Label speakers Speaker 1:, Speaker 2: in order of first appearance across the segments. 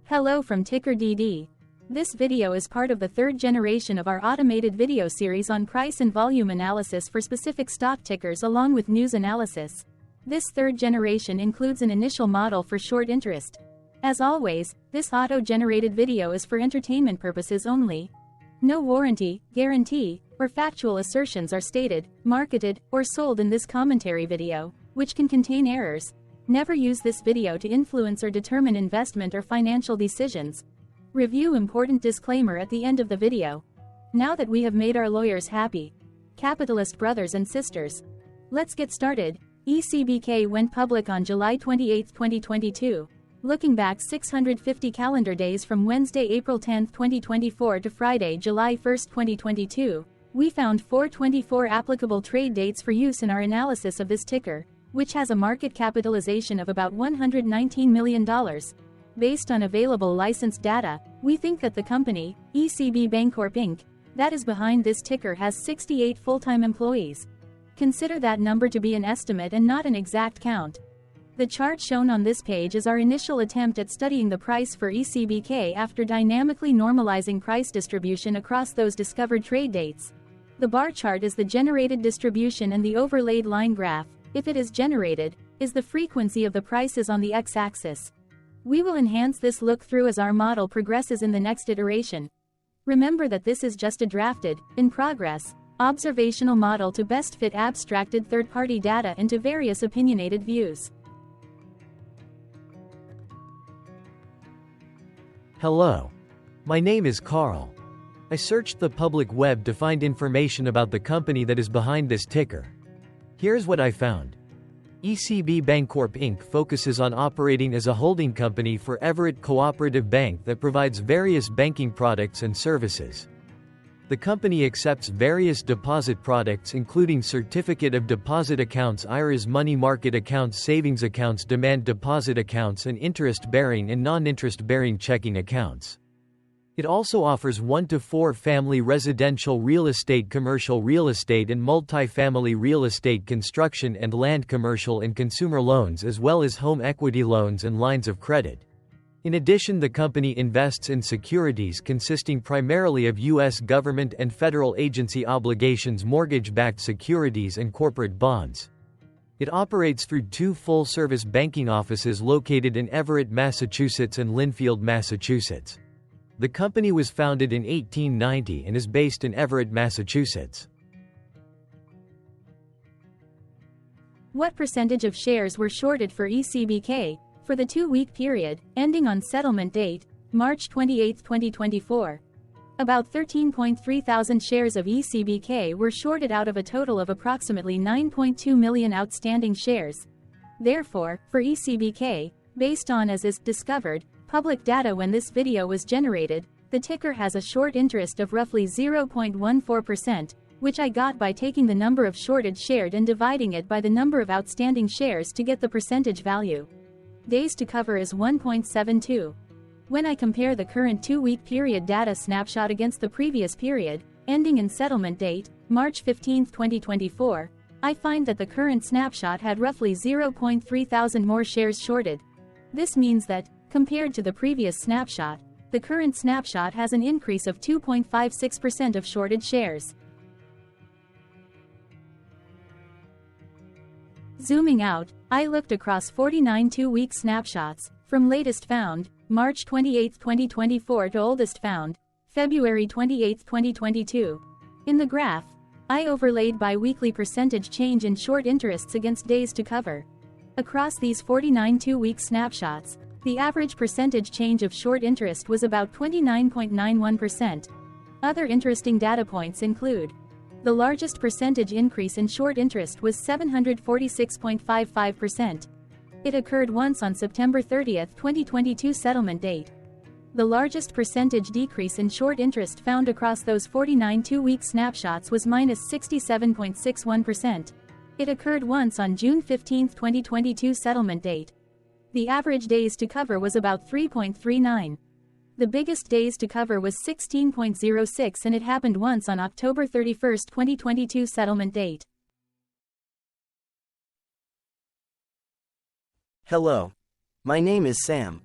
Speaker 1: Hello from TickerDD. This video is part of the third generation of our automated video series on price and volume analysis for specific stock tickers along with news analysis. This third generation includes an initial model for short interest. As always, this auto-generated video is for entertainment purposes only. No warranty, guarantee, or factual assertions are stated, marketed, or sold in this commentary video, which can contain errors. Never use this video to influence or determine investment or financial decisions. Review important disclaimer at the end of the video. Now that we have made our lawyers happy, capitalist brothers and sisters, let's get started. ECBK went public on July 28, 2022. Looking back 650 calendar days from Wednesday, April 10, 2024 to Friday, July 1, 2022, we found 424 applicable trade dates for use in our analysis of this ticker, which has a market capitalization of about $119 million. Based on available licensed data, we think that the company, ECB Bancorp Inc., that is behind this ticker has 68 full-time employees. Consider that number to be an estimate and not an exact count. The chart shown on this page is our initial attempt at studying the price for ECBK after dynamically normalizing price distribution across those discovered trade dates. The bar chart is the generated distribution and the overlaid line graph, if it is generated, is the frequency of the prices on the x-axis. We will enhance this look-through as our model progresses in the next iteration. Remember that this is just a drafted, in progress, observational model to best fit abstracted third-party data into various opinionated views.
Speaker 2: Hello. My name is Carl. I searched the public web to find information about the company that is behind this ticker. Here's what I found. ECB Bancorp Inc. focuses on operating as a holding company for Everett Cooperative Bank that provides various banking products and services. The company accepts various deposit products including certificate of deposit accounts, IRAs, money market accounts, savings accounts, demand deposit accounts, and interest-bearing and non-interest-bearing checking accounts. It also offers 1 to 4 family residential real estate, commercial real estate, and multifamily real estate, construction and land, commercial and consumer loans, as well as home equity loans and lines of credit. In addition, the company invests in securities consisting primarily of U.S. government and federal agency obligations, mortgage-backed securities, and corporate bonds. It operates through 2 full-service banking offices located in Everett, Massachusetts and Lynnfield, Massachusetts. The company was founded in 1890 and is based in Everett, Massachusetts.
Speaker 1: What percentage of shares were shorted for ECBK for the 2-week period, ending on settlement date, March 28, 2024? About 13.3 thousand shares of ECBK were shorted out of a total of approximately 9.2 million outstanding shares. Therefore, for ECBK, based on as is discovered public data when this video was generated, the ticker has a short interest of roughly 0.14%, which I got by taking the number of shorted shared and dividing it by the number of outstanding shares to get the percentage value. Days to cover is 1.72. When I compare the current 2-week period data snapshot against the previous period, ending in settlement date, March 15, 2024, I find that the current snapshot had roughly 0.3 thousand more shares shorted. This means that, compared to the previous snapshot, the current snapshot has an increase of 2.56% of shorted shares. Zooming out, I looked across 49 2-week snapshots, from latest found, March 28, 2024 to oldest found, February 28, 2022. In the graph, I overlaid bi-weekly percentage change in short interests against days to cover. Across these 49 2-week snapshots, the average percentage change of short interest was about 29.91%. Other interesting data points include: the largest percentage increase in short interest was 746.55%. It occurred once on September 30, 2022 settlement date. The largest percentage decrease in short interest found across those 49 2-week snapshots was -67.61%. It occurred once on June 15, 2022 settlement date. The average days to cover was about 3.39. The biggest days to cover was 16.06 and it happened once on October 31, 2022 settlement date.
Speaker 3: Hello. My name is Sam.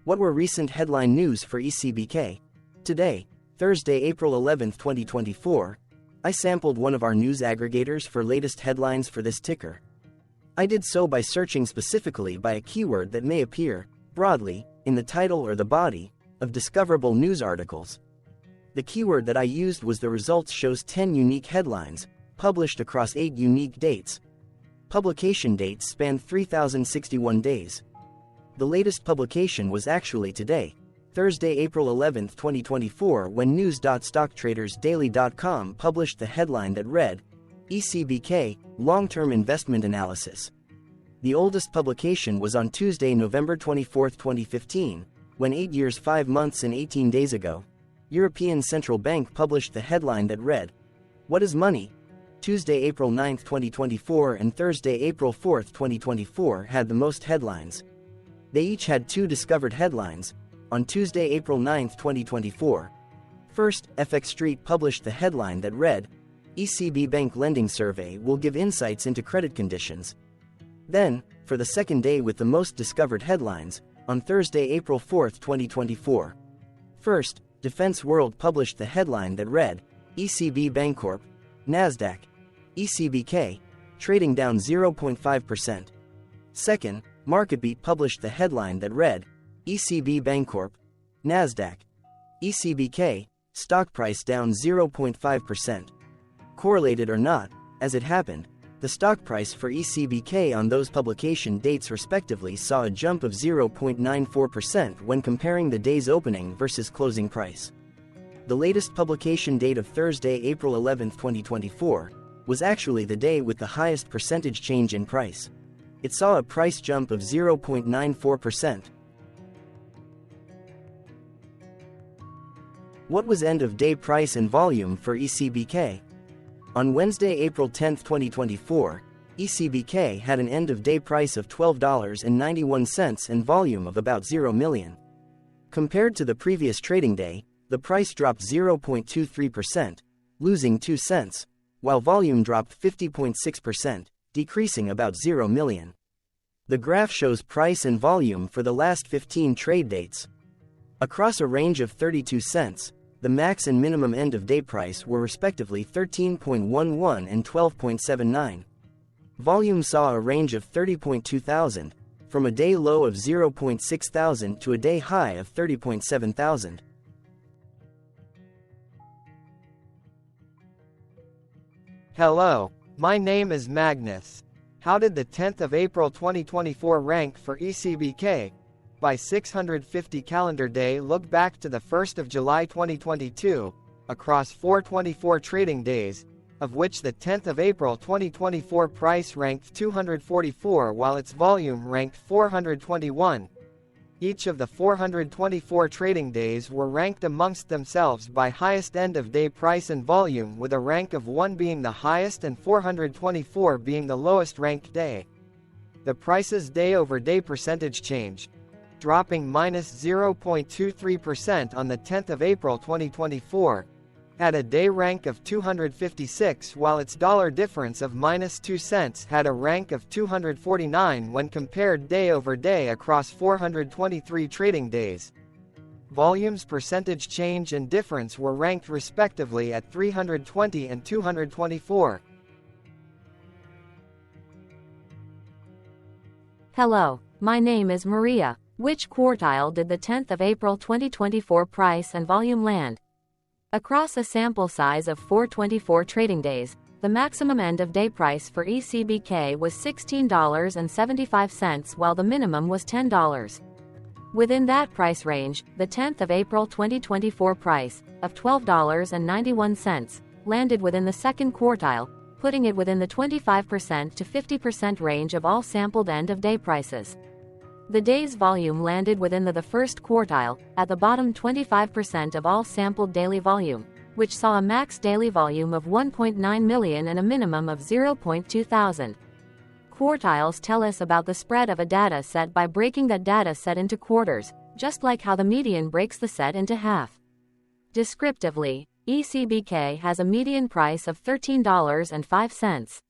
Speaker 3: What were recent headline news for ECBK? Today, Thursday, April 11, 2024, I sampled one of our news aggregators for latest headlines for this ticker. I did so by searching specifically by a keyword that may appear, broadly, in the title or the body of discoverable news articles. The keyword that I used was the results shows 10 unique headlines, published across 8 unique dates. Publication dates spanned 3,061 days. The latest publication was actually today, Thursday, April 11, 2024, when news.stocktradersdaily.com published the headline that read, ECBK, Long-Term Investment Analysis. The oldest publication was on Tuesday, November 24, 2015, when 8 years 5 months and 18 days ago, European Central Bank published the headline that read, What is Money? Tuesday, April 9, 2024 and Thursday, April 4, 2024 had the most headlines. They each had 2 discovered headlines. On Tuesday, April 9, 2024. First, FX Street published the headline that read, ECB Bank Lending Survey will give insights into credit conditions. Then, for the second day with the most discovered headlines, on Thursday, April 4, 2024. First, Defense World published the headline that read, ECB Bancorp, Nasdaq, ECBK, trading down 0.5%. Second, MarketBeat published the headline that read, ECB Bancorp, Nasdaq, ECBK, stock price down 0.5%. Correlated or not, as it happened, the stock price for ECBK on those publication dates respectively saw a jump of 0.94% when comparing the day's opening versus closing price. The latest publication date of Thursday, April 11, 2024, was actually the day with the highest percentage change in price. It saw a price jump of 0.94%. What was end-of-day price and volume for ECBK? On Wednesday, April 10, 2024, ECBK had an end-of-day price of $12.91 and volume of about 0 million. Compared to the previous trading day, the price dropped 0.23%, losing 2 cents, while volume dropped 50.6%, decreasing about 0 million. The graph shows price and volume for the last 15 trade dates. Across a range of 32 cents, the max and minimum end-of-day price were respectively 13.11 and 12.79. Volume saw a range of 30.2 thousand, from a day low of 0.6 thousand to a day high of 30.7 thousand.
Speaker 4: Hello, my name is Magnus. How did the 10th of April 2024 rank for ECBK? By 650 calendar day, look back to the 1st of July 2022, across 424 trading days, of which the 10th of April 2024 price ranked 244 while its volume ranked 421. Each of the 424 trading days were ranked amongst themselves by highest end-of-day price and volume, with a rank of 1 being the highest and 424 being the lowest ranked day. The price's day-over-day percentage change, dropping minus 0.23% on the 10th of April 2024, had a day rank of 256 while its dollar difference of minus 2 cents had a rank of 249 when compared day over day across 423 trading days. Volume's percentage change and difference were ranked respectively at 320 and 224.
Speaker 1: Hello, my name is Maria. Which quartile did the 10th of April 2024 price and volume land? Across a sample size of 424 trading days, the maximum end-of-day price for ECBK was $16.75 while the minimum was $10. Within that price range, the 10th of April 2024 price, of $12.91, landed within the second quartile, putting it within the 25% to 50% range of all sampled end-of-day prices. The day's volume landed within the first quartile, at the bottom 25% of all sampled daily volume, which saw a max daily volume of 1.9 million and a minimum of 0.2 thousand. Quartiles tell us about the spread of a data set by breaking that data set into quarters, just like how the median breaks the set into half. Descriptively, ECBK has a median price of $13.05.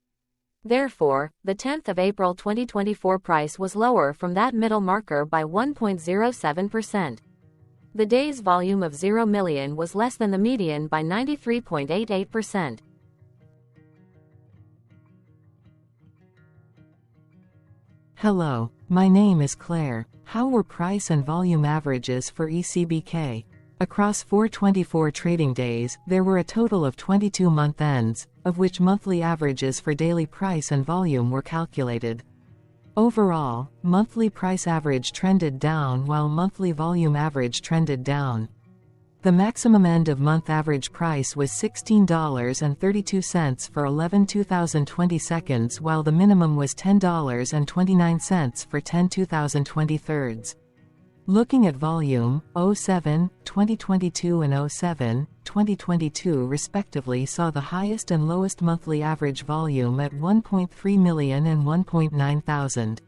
Speaker 5: Therefore, the 10th of April 2024 price was lower from that middle marker by 1.07%. The day's volume of 0 million was less than the median by 93.88%.
Speaker 6: Hello, my name is Claire. How were price and volume averages for ECBK? Across 424 trading days, there were a total of 22 month ends, of which monthly averages for daily price and volume were calculated. Overall, monthly price average trended down while monthly volume average trended down. The maximum end of month average price was $16.32 for 11 2020 seconds, while the minimum was $10.29 for 10 2020 thirds. Looking at volume, 07, 2022 and 07, 2022 respectively saw the highest and lowest monthly average volume at 1.3 million and 1.9 thousand.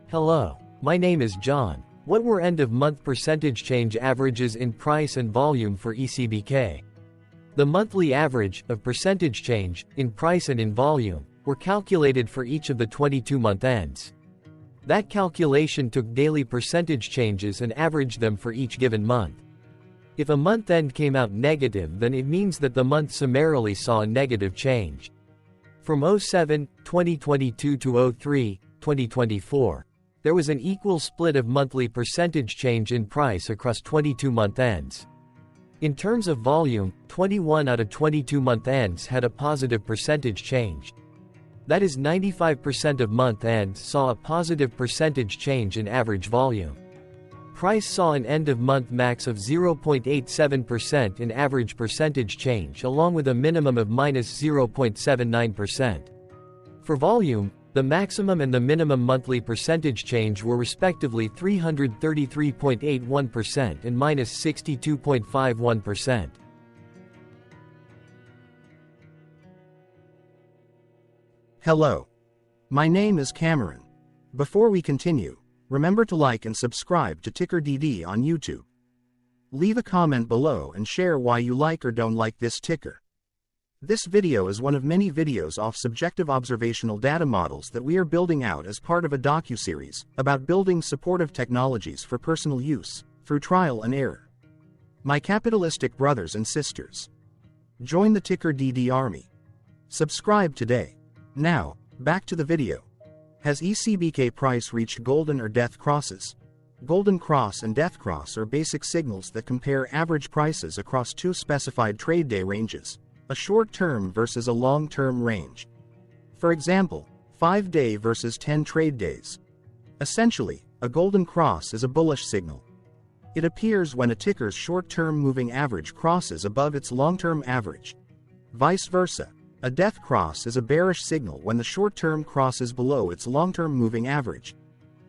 Speaker 2: Hello, my name is John. What were end-of-month percentage change averages in price and volume for ECBK? The monthly average of percentage change in price and in volume were calculated for each of the 22-month ends. That calculation took daily percentage changes and averaged them for each given month. If a month end came out negative, then it means that the month summarily saw a negative change. From 07, 2022 to 03, 2024, there was an equal split of monthly percentage change in price across 22-month ends. In terms of volume, 21 out of 22-month ends had a positive percentage change. That is, 95% of month ends saw a positive percentage change in average volume. Price saw an end-of-month max of 0.87% in average percentage change, along with a minimum of minus 0.79%. For volume, the maximum and the minimum monthly percentage change were respectively 333.81% and minus 62.51%.
Speaker 7: Hello. My name is Cameron. Before we continue, remember to like and subscribe to TickerDD on YouTube. Leave a comment below and share why you like or don't like this ticker. This video is one of many videos off subjective observational data models that we are building out as part of a docuseries about building supportive technologies for personal use, through trial and error. My capitalistic brothers and sisters, join the TickerDD army. Subscribe today. Now, back to the video. Has ECBK price reached golden or death crosses? Golden cross and death cross are basic signals that compare average prices across two specified trade day ranges, a short-term versus a long-term range. For example, 5-day versus 10 trade days. Essentially, a golden cross is a bullish signal. It appears when a ticker's short-term moving average crosses above its long-term average. Vice versa, a death cross is a bearish signal when the short-term crosses below its long-term moving average.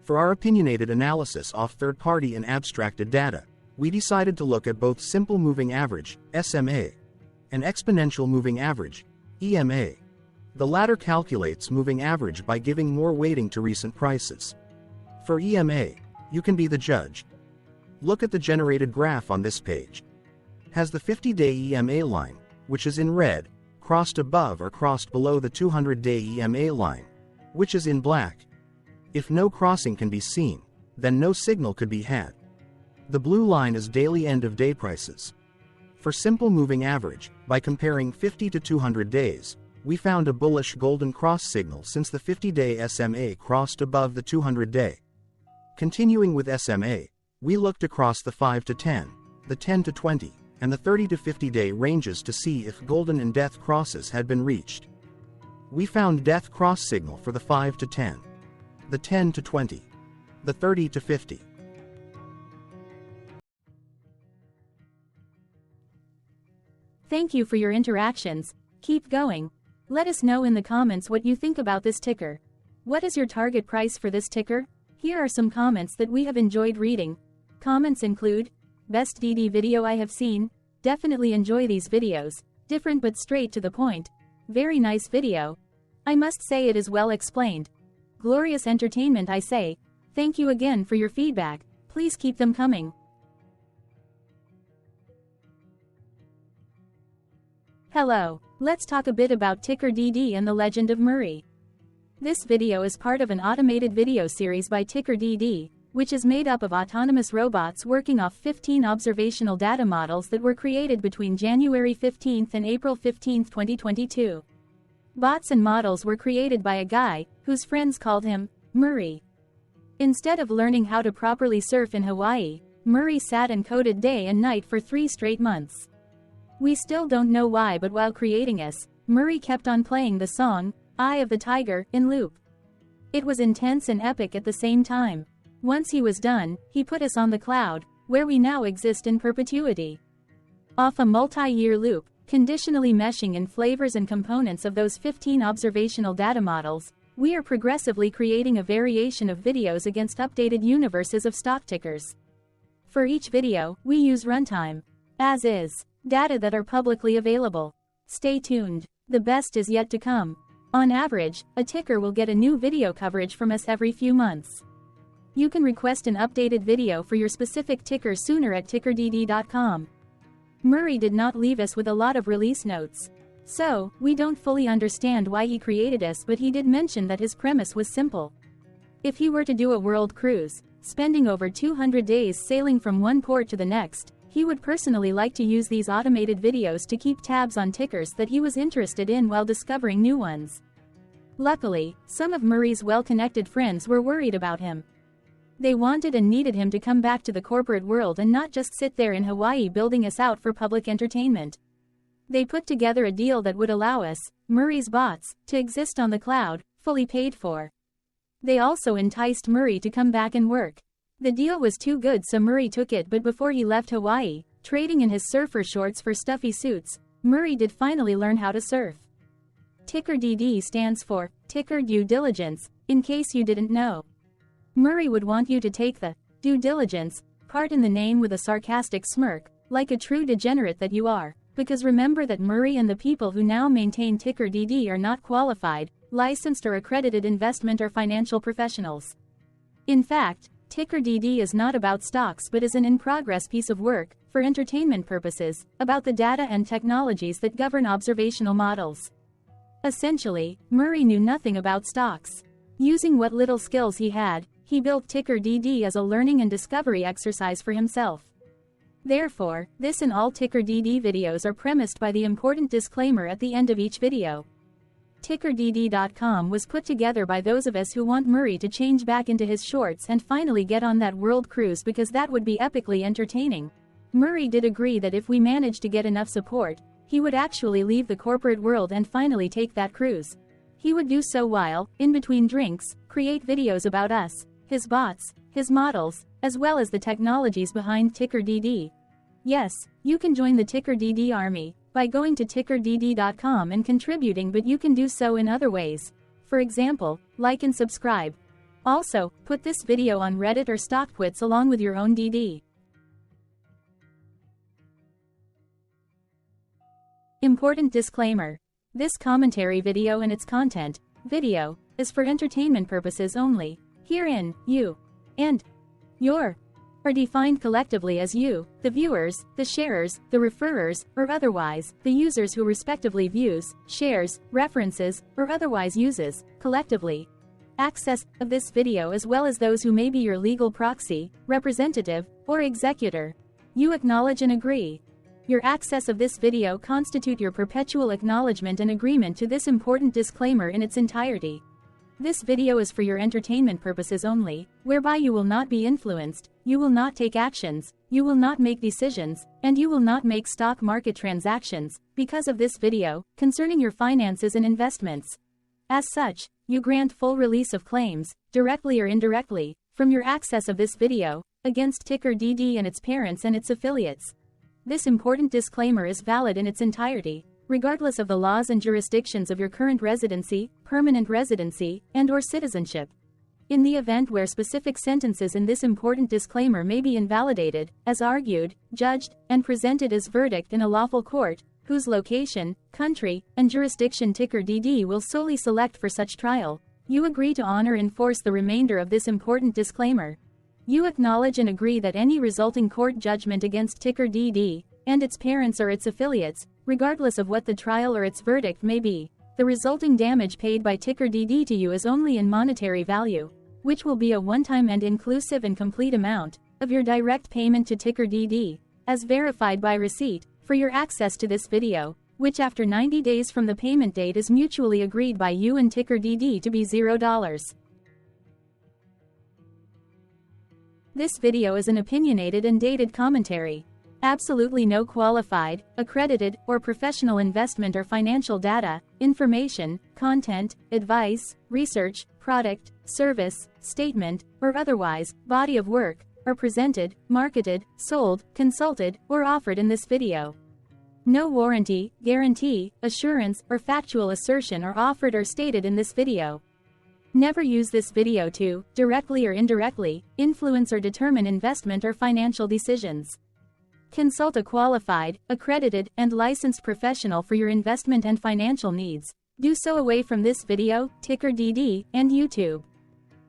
Speaker 7: For our opinionated analysis off third-party and abstracted data, we decided to look at both simple moving average, SMA, and exponential moving average, EMA. The latter calculates moving average by giving more weighting to recent prices. For EMA, you can be the judge. Look at the generated graph on this page. Has the 50-day EMA line, which is in red, crossed above or crossed below the 200-day EMA line, which is in black? If no crossing can be seen, then no signal could be had. The blue line is daily end-of-day prices. For simple moving average, by comparing 50 to 200 days, we found a bullish golden cross signal since the 50-day SMA crossed above the 200-day. Continuing with SMA, we looked across the 5 to 10, the 10 to 20, and the 30 to 50-day ranges to see if golden and death crosses had been reached. We found death cross signal for the 5 to 10, the 10 to 20, the 30 to 50.
Speaker 1: Thank you for your interactions. Keep going. Let us know in the comments what you think about this ticker. What is your target price for this ticker? Here are some comments that we have enjoyed reading. Comments include, best DD video I have seen, definitely enjoy these videos, different but straight to the point. Very nice video. I must say it is well explained. Glorious entertainment I say. Thank you again for your feedback, please keep them coming. Hello, let's talk a bit about TickerDD and the legend of Murray. This video is part of an automated video series by TickerDD, which is made up of autonomous robots working off 15 observational data models that were created between January 15 and April 15, 2022. Bots and models were created by a guy, whose friends called him Murray. Instead of learning how to properly surf in Hawaii, Murray sat and coded day and night for 3 straight months. We still don't know why, but while creating us, Murray kept on playing the song, Eye of the Tiger, in loop. It was intense and epic at the same time. Once he was done, he put us on the cloud, where we now exist in perpetuity. Off a multi-year loop, conditionally meshing in flavors and components of those 15 observational data models, we are progressively creating a variation of videos against updated universes of stock tickers. For each video, we use runtime, as is, data that are publicly available. Stay tuned, the best is yet to come. On average, a ticker will get a new video coverage from us every few months. You can request an updated video for your specific ticker sooner at TickerDD.com. Murray did not leave us with a lot of release notes. So, we don't fully understand why he created us, but he did mention that his premise was simple. If he were to do a world cruise, spending over 200 days sailing from one port to the next, he would personally like to use these automated videos to keep tabs on tickers that he was interested in while discovering new ones. Luckily, some of Murray's well-connected friends were worried about him. They wanted and needed him to come back to the corporate world and not just sit there in Hawaii building us out for public entertainment. They put together a deal that would allow us, Murray's bots, to exist on the cloud, fully paid for. They also enticed Murray to come back and work. The deal was too good, so Murray took it, but before he left Hawaii, trading in his surfer shorts for stuffy suits, Murray did finally learn how to surf. TickerDD stands for Ticker Due Diligence, in case you didn't know. Murray would want you to take the due diligence part in the name with a sarcastic smirk, like a true degenerate that you are, because remember that Murray and the people who now maintain TickerDD are not qualified, licensed or accredited investment or financial professionals. In fact, TickerDD is not about stocks but is an in-progress piece of work, for entertainment purposes, about the data and technologies that govern observational models. Essentially, Murray knew nothing about stocks. Using what little skills he had, he built TickerDD as a learning and discovery exercise for himself. Therefore, this and all TickerDD videos are premised by the important disclaimer at the end of each video. TickerDD.com was put together by those of us who want Murray to change back into his shorts and finally get on that world cruise, because that would be epically entertaining. Murray did agree that if we managed to get enough support, he would actually leave the corporate world and finally take that cruise. He would do so while, in between drinks, create videos about us, his bots, his models, as well as the technologies behind TickerDD. Yes, you can join the TickerDD army by going to TickerDD.com and contributing, but you can do so in other ways. For example, like and subscribe. Also, put this video on Reddit or StockTwits along with your own DD. Important disclaimer. This commentary video and its content, video, is for entertainment purposes only. Herein, you and your are defined collectively as you, the viewers, the sharers, the referrers, or otherwise, the users who respectively views, shares, references, or otherwise uses, collectively, access of this video, as well as those who may be your legal proxy, representative, or executor. You acknowledge and agree. Your access of this video constitute your perpetual acknowledgement and agreement to this important disclaimer in its entirety. This video is for your entertainment purposes only, whereby you will not be influenced, you will not take actions, you will not make decisions, and you will not make stock market transactions, because of this video, concerning your finances and investments. As such, you grant full release of claims, directly or indirectly, from your access of this video, against TickerDD and its parents and its affiliates. This important disclaimer is valid in its entirety, regardless of the laws and jurisdictions of your current residency, permanent residency, and/or citizenship. In the event where specific sentences in this important disclaimer may be invalidated, as argued, judged, and presented as verdict in a lawful court, whose location, country, and jurisdiction TickerDD will solely select for such trial, you agree to honor and enforce the remainder of this important disclaimer. You acknowledge and agree that any resulting court judgment against TickerDD, and its parents or its affiliates, Regardless of what the trial or its verdict may be, the resulting damage paid by TickerDD to you is only in monetary value, which will be a one-time and inclusive and complete amount of your direct payment to TickerDD, as verified by receipt, for your access to this video, which after 90 days from the payment date is mutually agreed by you and TickerDD to be $0. This video is an opinionated and dated commentary. Absolutely no qualified, accredited, or professional investment or financial data, information, content, advice, research, product, service, statement, or otherwise, body of work, are presented, marketed, sold, consulted, or offered in this video. No warranty, guarantee, assurance, or factual assertion are offered or stated in this video. Never use this video to, directly or indirectly, influence or determine investment or financial decisions. Consult a qualified, accredited, and licensed professional for your investment and financial needs. Do so away from this video, TickerDD, and YouTube.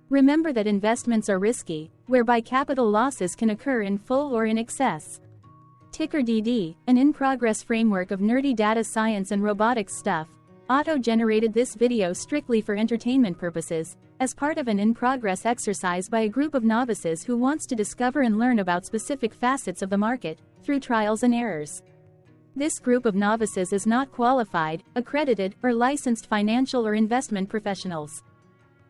Speaker 1: Remember that investments are risky, whereby capital losses can occur in full or in excess. TickerDD, an in-progress framework of nerdy data science and robotics stuff, auto-generated this video strictly for entertainment purposes, as part of an in-progress exercise by a group of novices who wants to discover and learn about specific facets of the market, through trials and errors. This group of novices is not qualified, accredited, or licensed financial or investment professionals.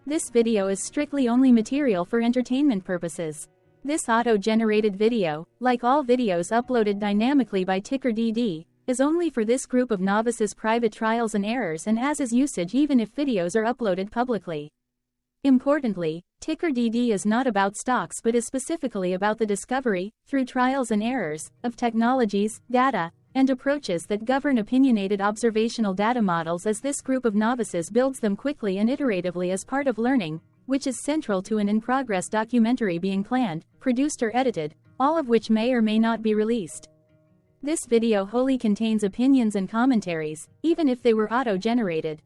Speaker 1: This video is strictly only material for entertainment purposes. This auto-generated video, like all videos uploaded dynamically by TickerDD, is only for this group of novices' private trials and errors and as is usage even if videos are uploaded publicly. Importantly, TickerDD is not about stocks but is specifically about the discovery, through trials and errors, of technologies, data, and approaches that govern opinionated observational data models as this group of novices builds them quickly and iteratively as part of learning, which is central to an in-progress documentary being planned, produced or edited, all of which may or may not be released. This video wholly contains opinions and commentaries, even if they were auto-generated.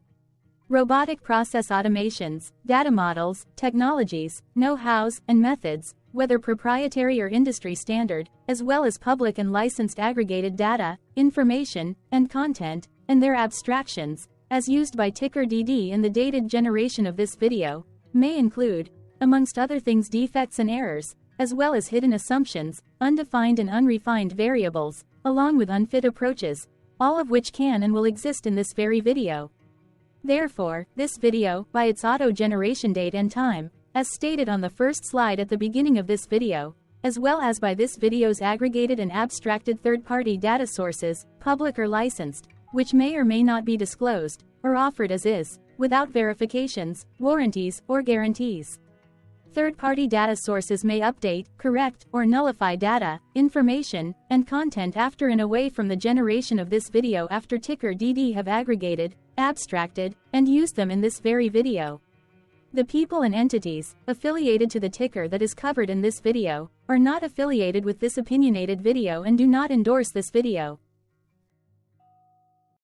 Speaker 1: Robotic process automations, data models, technologies, know-hows, and methods, whether proprietary or industry standard, as well as public and licensed aggregated data, information, and content, and their abstractions, as used by TickerDD in the dated generation of this video, may include, amongst other things, defects and errors, as well as hidden assumptions, undefined and unrefined variables, along with unfit approaches, all of which can and will exist in this very video. Therefore, this video, by its auto-generation date and time, as stated on the first slide at the beginning of this video, as well as by this video's aggregated and abstracted third-party data sources, public or licensed, which may or may not be disclosed, or offered as is, without verifications, warranties, or guarantees. Third-party data sources may update, correct, or nullify data, information, and content after and away from the generation of this video after TickerDD have aggregated, abstracted, and used them in this very video. The people and entities, affiliated to the ticker that is covered in this video, are not affiliated with this opinionated video and do not endorse this video.